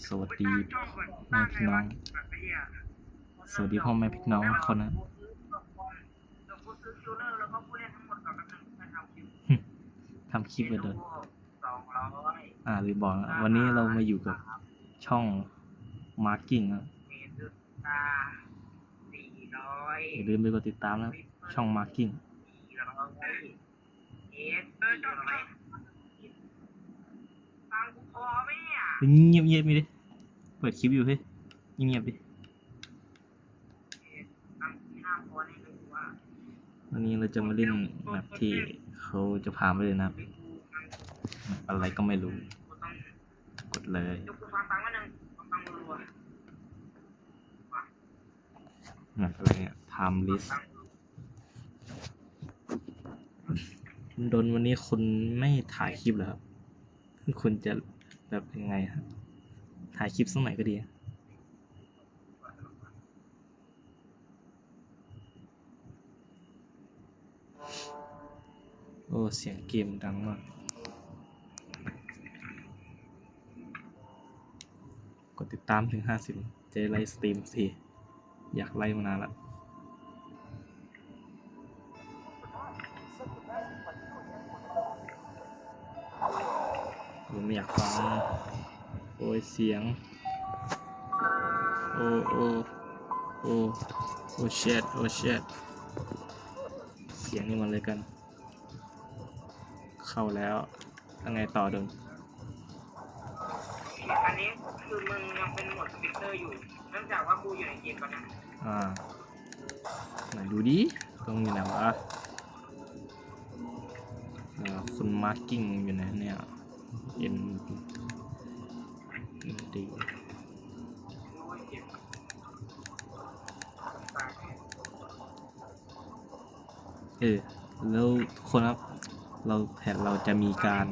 สวัสดีแม่พี่น้องสวัสดีพ่อแม่พี่น้องคนนะทำคลิปไปเลยลืมบอกนะวันนี้เรามาอยู่กับช่องมาร์กิ้งนะอย่าลืมไปกดติดตามนะช่องมาร์กิ้งเงียบเงียบๆไม่ดิเปิดคลิปอยู่เฮ้ยเงียบๆดิวันนี้เราจะมาเล่นแบบที่เขาจะพาไปเลยนะอะไรก็ไม่รู้กดเลยอะไรเนี่ย time list โดนวันนี้คุณไม่ถ่ายคลิปเหรอครับคุณจะแบบยังไงครับถ่ายคลิปสักหน่อยก็ดีโอ้เสียงเกมดังมากกดติดตามถึง50จะไลฟ์สตรีมสิอยากไลฟ์มานานละผมไม่อยากฟังโอ้ยเสียงโอ้โอ้โอ้โอ้เช็ดโอ้เช็ดเสียงนี่มันเลยกันเข้าแล้วยังไงต่อเดิมอันนี้คือมึงยังเป็นโหมดสปิกเตอร์อยู่เนื่องจากว่ากูอยู่ในเกมตอนนั้นไหนดูดิต้องอยู่ไหนวะคุณมาร์กิ้งอยู่ไหนเนี่ยเอ็นดีแล้วทุกคนครับเราจะมีการ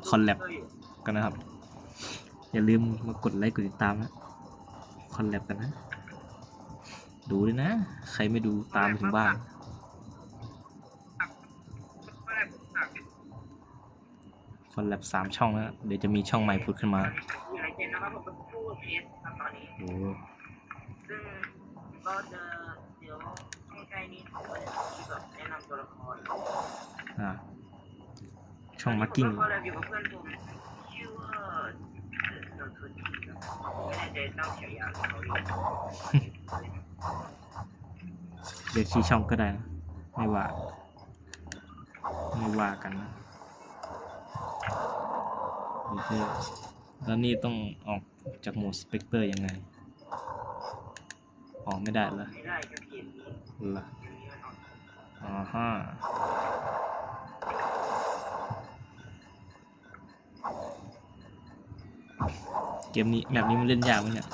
คอลแลบกันนะครับ อย่าลืมมากดไลค์กดติดตามนะคอลแลบกันนะดูด้วยนะใครไม่ดูตามถึงบ้านคอลแลบ3 ช่องนะเดี๋ยวจะมีช่องใหม่พุดขึ้นมาโอ้ซึ่งก็จะเดี๋ยวใกล้ๆนี้เขาจะมีแบบแนะนำตัวละครช่องมาร์กิ้งก็เลยอยู่กับเพื่อนผมชื่อว่าไม่แน่ใจตั้งฉายาเขาเรียกชื่อช่องก็ได้นะไม่ว่ากันนะแล้วนี่ต้องออกจากโหมดสเปกเตอร์ยังไงออกไม่ได้เหรอไม่ได้จะเปลี่ยนเหรอฮะเกมนี้แบบนี้มันเล่นยากไหมเนี่ย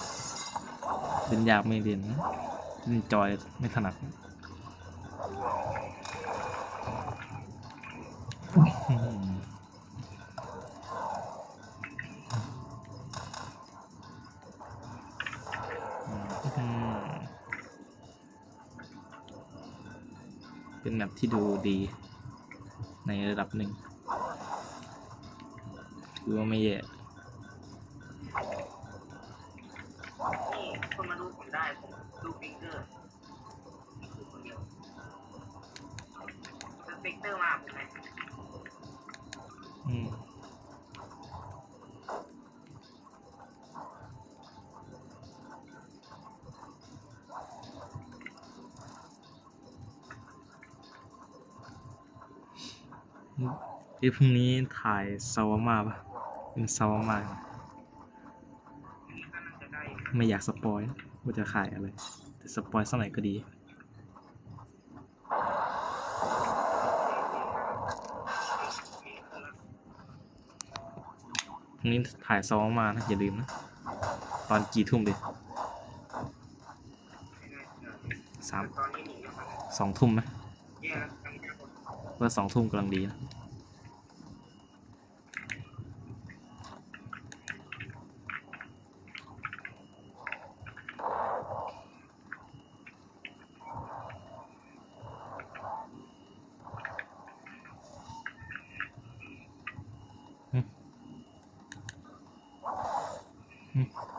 เล่นยากไม่เล่นนะเล่นจอยไม่ถนัดเป็นแบบที่ดูดีในระดับหนึ่งถือว่าไม่แย่นี่คนมาดูผมได้ผมดูฟิกเกอร์คือคนเดียวสเปกเตอร์มาผมไหมที่พรุ่งนี้ถ่ายซาวาม่าปะเป็นซาวาม่าไม่อยากสปอยว่าจะขายอะไรแต่สปอยสักหน่อยก็ดีพรุ่งนี้ถ่ายซาวาม่านะอย่าลืมนะตอนกี่ทุ่มดิ2 ทุ่มไหมว่า2 ทุ่มกำลังดีนะ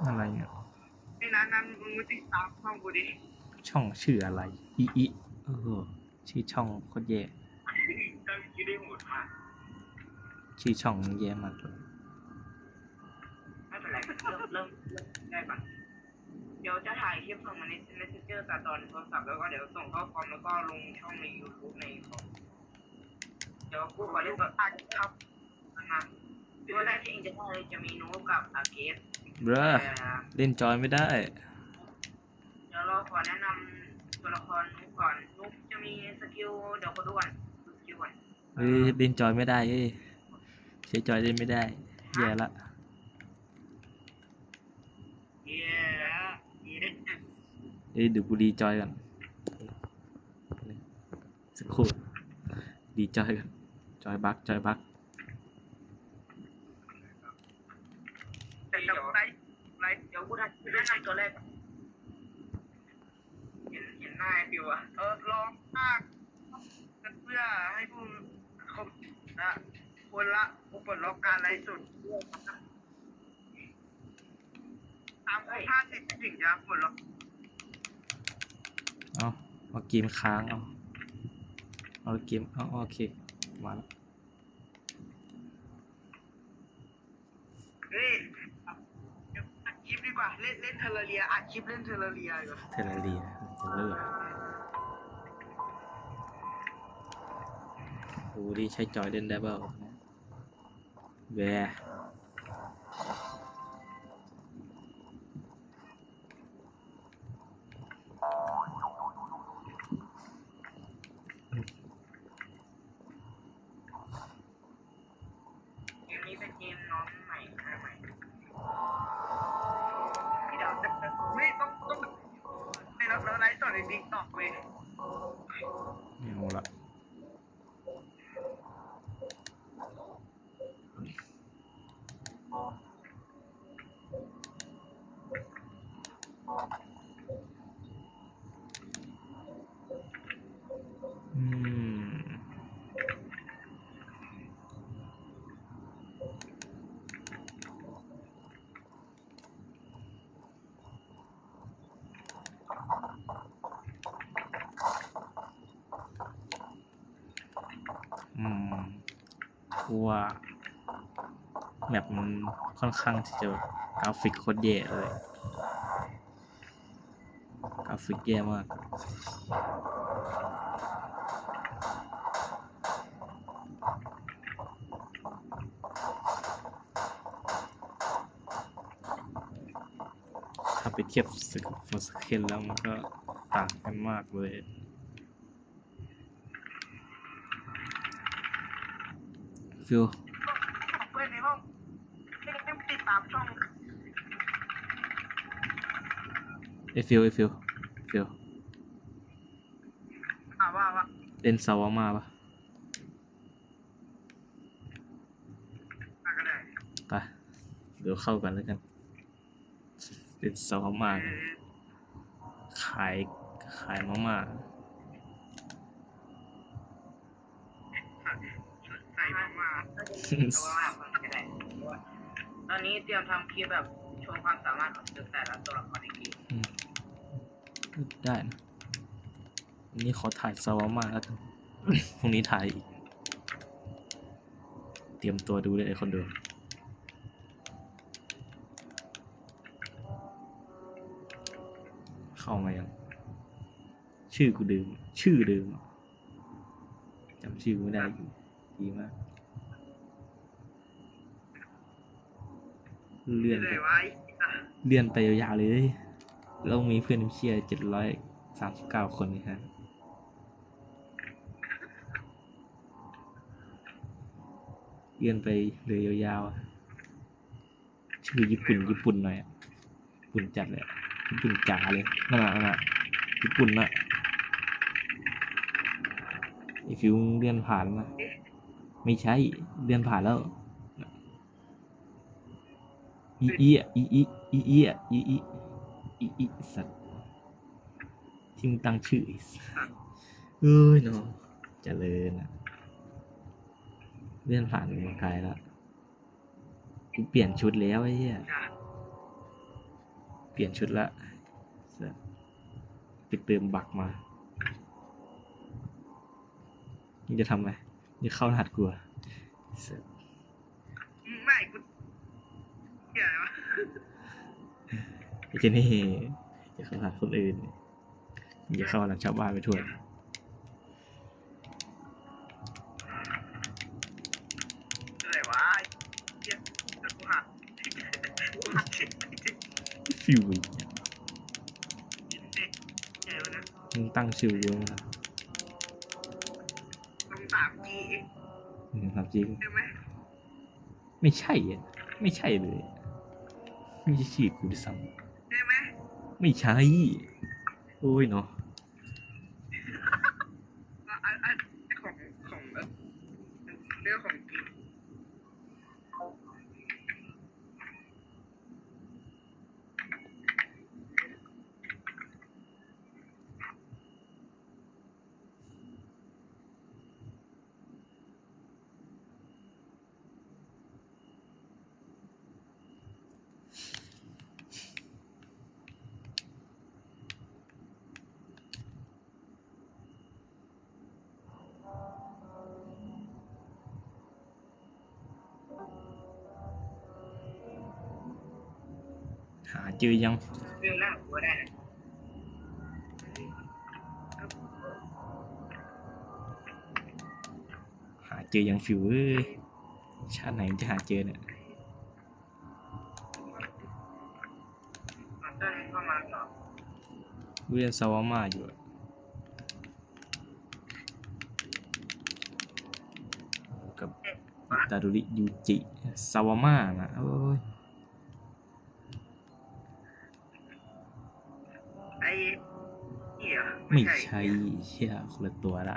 อะไรเนี่ย ไม่นั้นมึงมาติดตามช่องกูดิ ช่องชื่ออะไรอีชื่อช่องโคตรแย่ จำชื่อได้หมดมาก ชื่อช่องแย่มากเลย ไม่เป็นไรเริ่มได้ก่อนเดี๋ยวจะถ่ายคลิปส่งมาใน Messenger ตัดตอนโทรศัพท์แล้วก็เดี๋ยวส่งเข้าคอมแล้วก็ลงช่องใน YouTube ในคอมเดี๋ยวกูขอเล่นตัวอัดครับมาตัวแรกที่เองจะได้เลยจะมีนูกับอาเกส เบ้อเล่นจอยไม่ได้ เดี๋ยวเราขอแนะนำตัวละครนุ๊กก่อนนุ๊กจะมีสกิลเดี๋ยวก็ดูก่อนดูสกิลก่อน เฮ้ยเล่นจอยไม่ได้เอ้ยใช้จอยเล่นไม่ได้แย่ละ เย้เย้ เอ้ยเดี๋ยวกูดีจอยกันสักครู่ดีจอยกันจอยบัก เดี๋ยวไลฟ์เดี๋ยวกูแนะนำตัวแรกเห็นหน้าไอ้ฟิวอะลองภาคกันเพื่อให้ผู้ครบนะคนละผู้ปลดล็อกการไลฟ์สดตามครบ50ถึงจะปลดล็อก เอาเกมค้างเอาเกมโอเคมาแล้ว เฮ้ยเดี๋ยวอัดคลิปดีกว่าเล่นเทอร์เรียอัดคลิปเล่นเทอร์เรียดีกว่า เทเลเรียจะเลิกโอ้ดิใช้จอยเล่นได้เปล่าแวร์เกมนี้เป็นเกมน้องใหม่หน้าใหม่ที่เราไม่ต้องไม่เราไลฟ์สดในติ๊กต็อกเว้ย ไม่เอาละอืมเพราะว่าแมปมันค่อนข้างที่จะกราฟิกโคตรแย่เลยกราฟิกแย่มากถ้าไปเทียบกับฟอร์สเคนแล้วมันก็ต่างกันมากเลยฟิล เพื่อนในห้องไม่ติดตามช่อง ฟิลว่าเล่นซาวามาปะก็ได้ ไปเดี๋ยวเข้ากันแล้วกันเล่นซาวามากันขายมาม่า ใส่มาตอนนี้เตรียมทำคลิปแบบโชว์ความสามารถของแต่ละตัวละครในเกม ได้นะวันนี้ขอถ่ายซาวามาแล้วกัน พรุ่งนี้ถ่ายอีก เตรียมตัวดูได้เลยคนดูเข้ามายังชื่อกูเดิมชื่อเดิมจำชื่อกูไม่ได้อยู่ดีมากเลื่อนไปยาวๆเลยเรามีเพื่อนเชียร์739 คนนี่ฮะเลื่อนไปเลยยาวๆชื่อญี่ปุ่นหน่อยญี่ปุ่นจัดเลยญี่ปุ่นจ๋าเลยนั่นน่ะญี่ปุ่นน่ะไอฟิวเลื่อนผ่านนะไม่ใช่เลื่อนผ่านแล้วอีสัตว์ที่มึงตั้งชื่อเอ้ยน้องเจริญนะเลื่อนผ่านมาไกลแล้วกูเปลี่ยนชุดแล้วไอ้เหี้ย เปลี่ยนชุดละไปเติมบักมานี่จะทำอะไรนี่เข้ารหัสกูอะ ไม่กูเหี้ยอะไรวะ ไอ้เจนี่อย่าเข้ารหัสคนอื่นอย่าเข้ารหัสชาวบ้านไปทั่ว อะไรวะเหี้ยกูหักเช็คจริง ฟิว ๆเจ๋วนะ มึงตั้งชื่อเยอะนะ ตรง3G ทำจริง ใช่ไหม ไม่ใช่อ่ะไม่ใช่เลยไม่ใช่ชื่อกูด้วยซ้ ใช่ไหม ำไม่ใช่โอ้ยเนาะ ของเรื่องของจริง หาเจอยัง เรื่องหน้าหัวได้นะ หาเจอยังฟิวเอ้ยชาติไหนมันจะหาเจอเนี่ย มันต้นเข้ามาหรอ เรียนซาวาม่าอยู่อะกับอิตาดุริยูจิซาวาม่านะโอ้ย ไอ้เหี้ย ไม่ใช่เชี่ยคนละตัวละ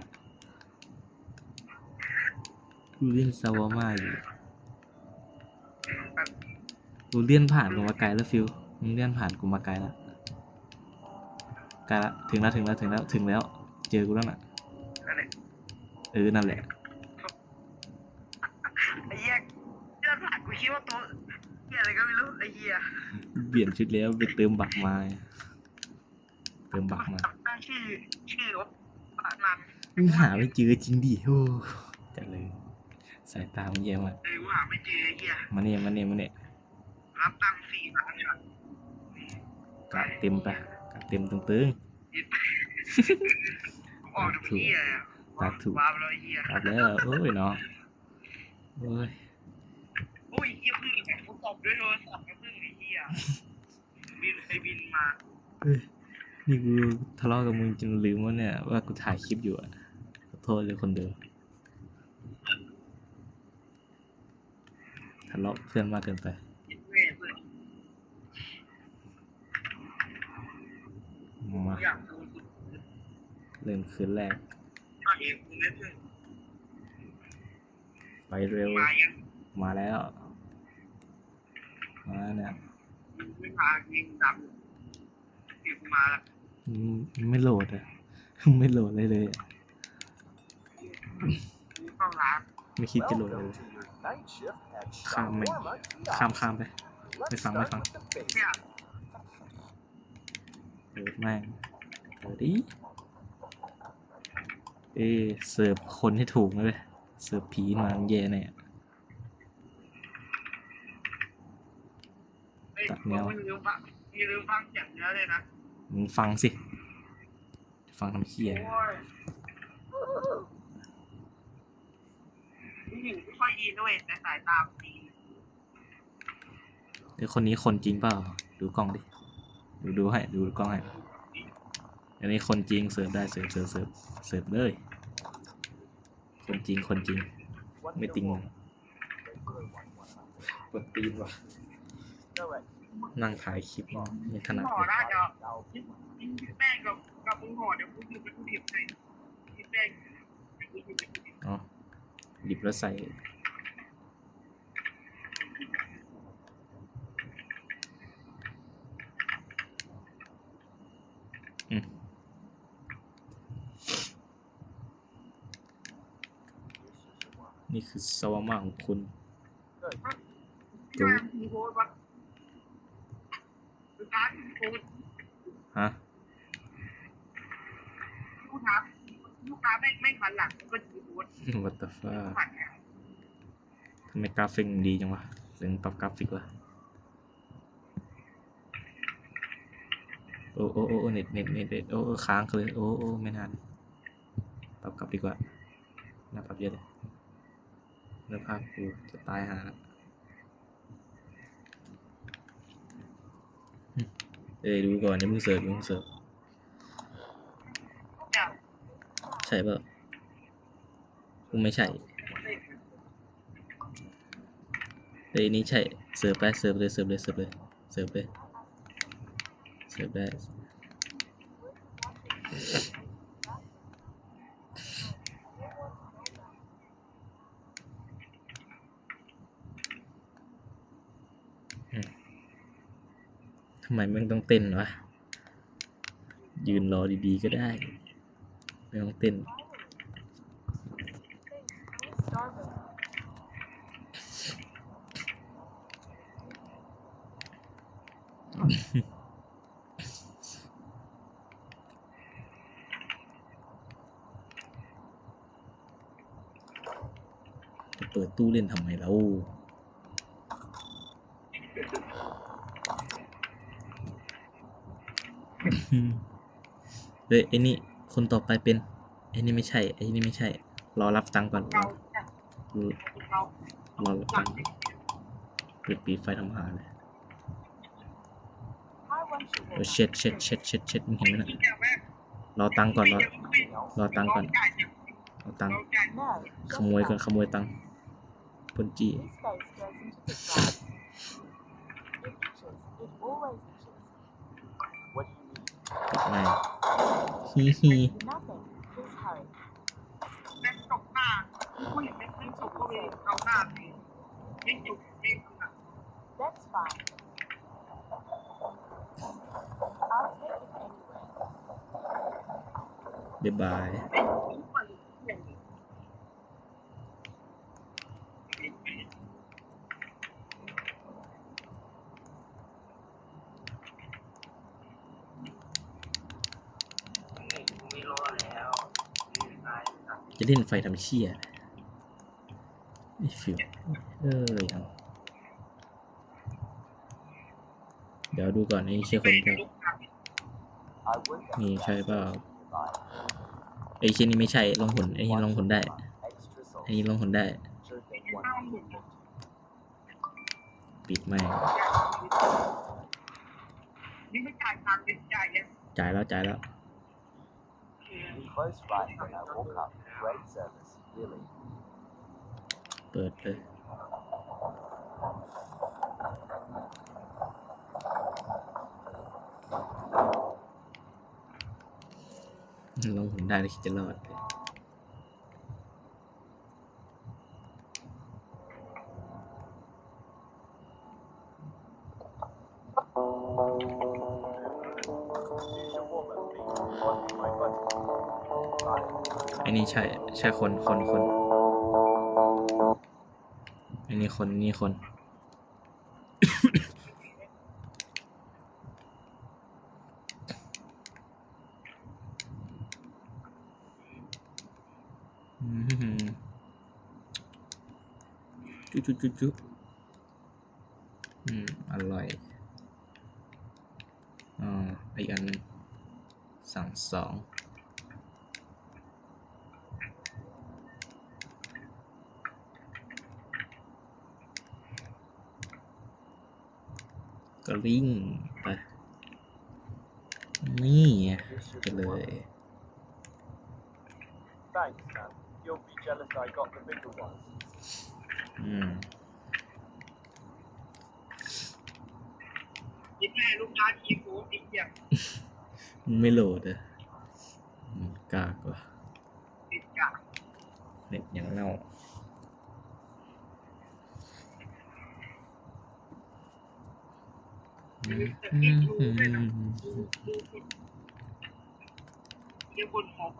กูเล่นซาวาม่าอยู่กูเลื่อนผ่านกูมาไกลแล้วฟิวมึงเลื่อนผ่านกูมาไกลแล้วไกลละถึงแล้ว เจอกูแล้วน่ะ อะไร นั่นแหละ ไอ้เหี้ยเดินผ่านกูคิดว่าตัวเหี้ยอะไรก็ไม่รู้ไอ้เหี้ย เปลี่ยนชุดแล้วไปเติมบักมาตั้งชื่อว่าปะนัน มึงหาไม่เจอจริงดิโอ้จะเลยสายตามึงแย่มาก เลยว่าไม่เจอไอ้เหี้ย มาเนี่ย รับตังค์4 ล้านช็อต กะเต็มไปกะเต็มตึง ออกจากเหี้ย ตาถูก ว้าวเลยเหี้ย ๆรับแล้วโอ้ยเนาะโอ้ย โอ้ยเหี้ยพึ่งแบบกูตบด้วยโทรศัพท์กับพึ่งไอ้เหี้ยบินมา เฮ้ยนี่กูทะเลาะกับมึงจนลืมว่าเนี่ยว่ากูถ่ายคลิปอยู่อะขอโทษเลยคนเดิมทะเลาะเพื่อนมากเกินไป แม่เพื่อน มา อยากดู เริ่มคืนแรก ตอนนี้กูไม่พึ่ง ไปเร็ว มายัง มาแล้วมาเนี่ย ไม่พายิงดำเก็บมาละ ไม่โหลดอะ ไม่โหลดเลยอะ กูเข้าร้าน ไม่คิดจะโหลดเลย Welcome to your night shift at ข้ามไม่ Shawarma Kiosk. ข้ามไป Let's Phải phẳng, start phải with the เนี่ย basics. เปิดแม่งเปิดดิเสิร์ฟคนให้ถูกนะเว้ยเสิร์ฟผีมามันแย่แน่ เฮ้ยมึงไม่ลืมฟังเสียงเนื้อเลยนะ มึงฟังสิฟังทำเชี่ย โอ้ยผู้หญิงไม่ค่อยดีด้วยแต่สายตาดี เดี๋ยวคนนี้คนจริงเปล่าดูกล้องดิดูให้ดูกล้องให้อันนี้คนจริงเสิร์ฟได้เสิร์ฟเลย คนจริง One ไม่ติง more. กดตีนว่ะ Correct. นั่งถ่ายคลิปไม่ถนัด ห่อ เลย น่าจะ Now, กินแป้งกับมึงห่อเดี๋ยวกูหยิบไปกูหยิบให้กินแป้งเดี๋ยวกูหยิบไปกูหยิบ อ๋อหยิบแล้วใส่นี่คือซาวาม่าของคุณ good. ที่ว่ามีโพสต์ปะ ลูกค้าพูด ฮะ ลูกค้าไม่หันหลังก็จีพูด what the fuck หันเนี่ย ทำไมกราฟิกดีจังวะเสียงปรับกราฟิกวะโอ้โอ้โอ้เน็ตโอ้ค้างเลยโอ้ไม่นานปรับกลับดีกว่าน่าปรับเยอะเลยเนื้อภาพกูจะตายหาแล้วดูก่อนอย่าเพิ่งเสิร์ฟใช่เปล่ากูไม่ใช่นี่ใช่เสิร์ฟไปเสิร์ฟได้ทำไมมึงต้องเต้นวะยืนรอดีๆก็ได้ไม่ต้องเต้น จะเปิดตู้เล่นทำไมเราเฮ้ยไอ้นี่คนต่อไปเป็นไอ้นี่ไม่ใช่ รอรับตังค์ก่อนรอรับตังค์ปิดไฟทำหาเลยเช็ดมึงเห็นไหมน่ะรอตังค์ก่อนรอตังค์ขโมยตังค์ปนจี What do you need? ไม่ฮี แม่งตกหน้าผู้หญิงแม่งตกก็เลยเอาหน้าสิไม่จุกไม่จุก That's fine. I'll take it anyway. บ๊ายบาย ไม่รอแล้วตาย จะเล่นไฟทำเชี่ยไอ้ฟิวเอาเดี๋ยวดูก่อนไอ้เชี่ยคนเปล่า I would นี่ have ใช่เปล่า nearby. ไอ้เชี่ยนี่ไม่ใช่ลองหนไอ้นี่ลองหนได้ Extra salt. ไอ้นี่ลองหนได้ Sure thing. One. ปิดไม่ นี่ไม่จ่ายตังค์เป็นจ่ายยัง จ่ายแล้ว Close right when I walk up. Great service. Really. เปิดเลยลองหนได้แล้วคิดจะรอดเลย Use your warm-up beat. Or my button. Bye. ไอ้นี่ใช่คนไอ้นี่คน จุอร่อยอีกอันหนึ่งสั่ง2ก็ลิงไปนี่ไปเลย Thanks, man. You'll be jealous I got the bigger ones. ยิบแม่ลูกค้าทีโฟติดอย่าง ไม่โหลดกากว่ะ ติดกะ เน็ตยังเน่าเรียกคนหอบ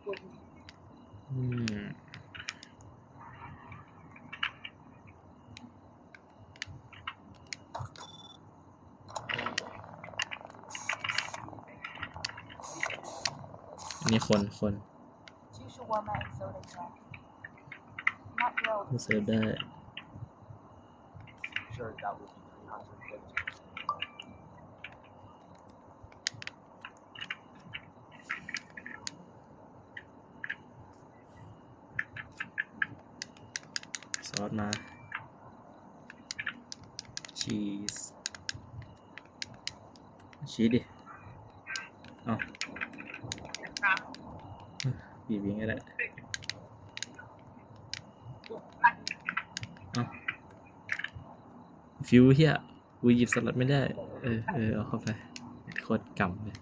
คน อ นี่คน Two shawarma and soda can. Not grilled. เสิร์ฟได้ Sure, that would be 350. ซอสมา ชีสดิเอาบีบยังไงได้เอาฟิวเฮียกูหยิบสลัดไม่ได้ เอาเข้าไปโคตรกำเลย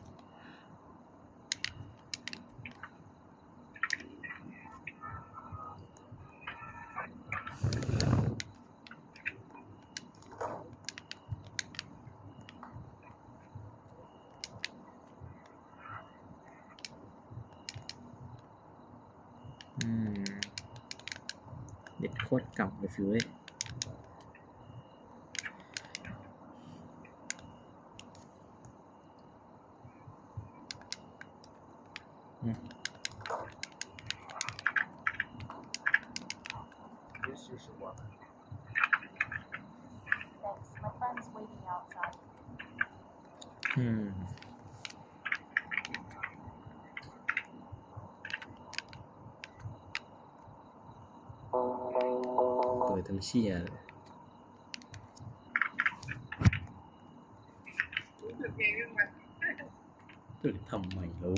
เด็ดโคตรกำเลยฟิวเว้ยHere's your shawarma. Thanks. My friend's waiting outside. เปิดทำเชี่ยเลยเปิดทำไมลูก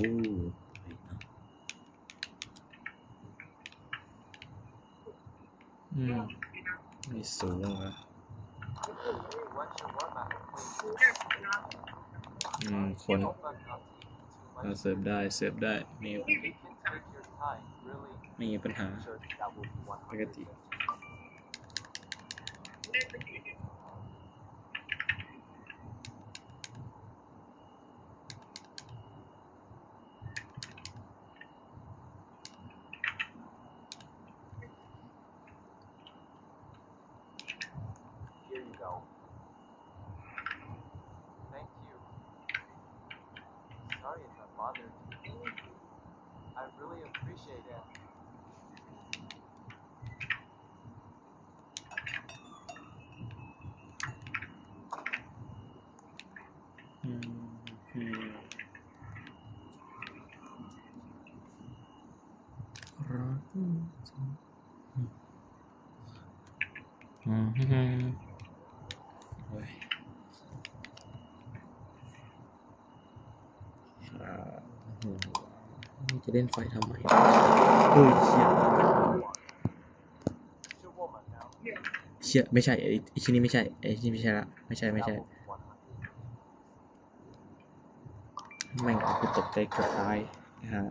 ไม่สูงอ่ะ One shawarma. คน เราเสิร์ฟได้ไม่ You can take your time, really. ไม่มีปัญหา Sure, that will be ปกติ 150. Here you go. Thank you. Sorry if I bothered you. I really appreciate it. โอ้ยจะเล่นไฟทำไมโอ้ยเชี่ย Shawarma now. ไม่ใช่ไอ้ชิ้นนี้ไม่ใช่ไอ้ชิ้นนี้ไม่ใช่ละไม่ใช่ That will be 100. แม่งกูตกใจเกือบตายนะฮะ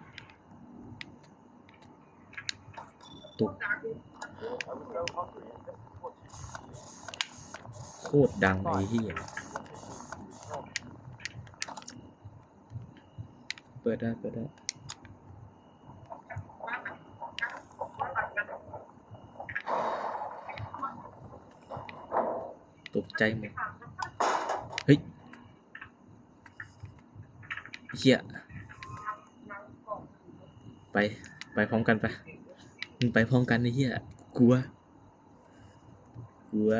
ตก I was so hungry, and this is what you should โคตรดังไอ้เหี้ย do. เปิดได้ ตกใจหมด เฮ้ยเหี้ยไปพร้อมกันไปมึงไปพร้อมกันไอ้เหี้ยกลัว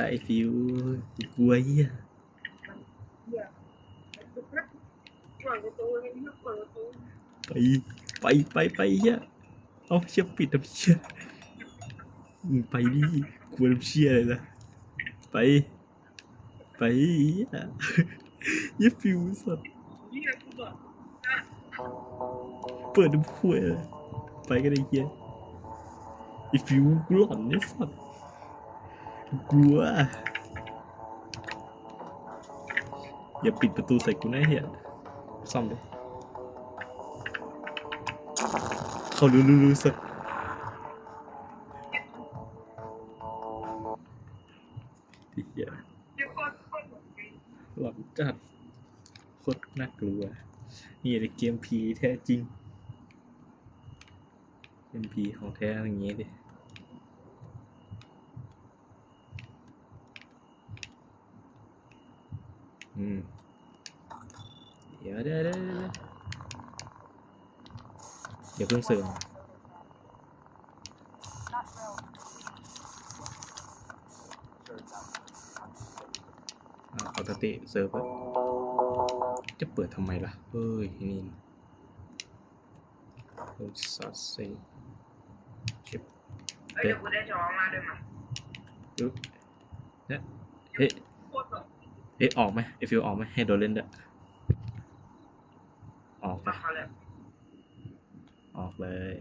ไอ้ฟิวกลัวเหี้ยไปเหี้ยเอาเชี่ยปิดทำเชี่ยมึงไปดิกลัวทำเชี่ยเลยนะไปเหี้ยเหี้ยฟิวสัตว์เปิดน้ำพุเลยไปกันไอ้เหี้ยไอ้ฟิวกูหลอนไอ้สัตว์กลัวอย่าปิดประตูใส่กูนะเหี้ยซ่อมเลยเขารู้สัตว์เหี้ยหลอนจัดโคตรน่ากลัวนี่ในเกมผีแท้จริงเกมผีของแท้อย่างเงี้ยดิเดี๋ยว เดี๋ยวเพิ่งเสริม Not real. ปกติเซิร์ฟเวอร์จะเปิดทำไมล่ะเฮ้ยนี่โอ้สัตว์เซ็งชิบ เดี๋ยวกูได้จอมาด้วยมั้ย อุ๊ยเนี่ยเฮ้ย โคตรสด ออกไหมไอฟิวออกไหมให้โดนเล่นด้วยออกไป มาเขาเลย ออกเลย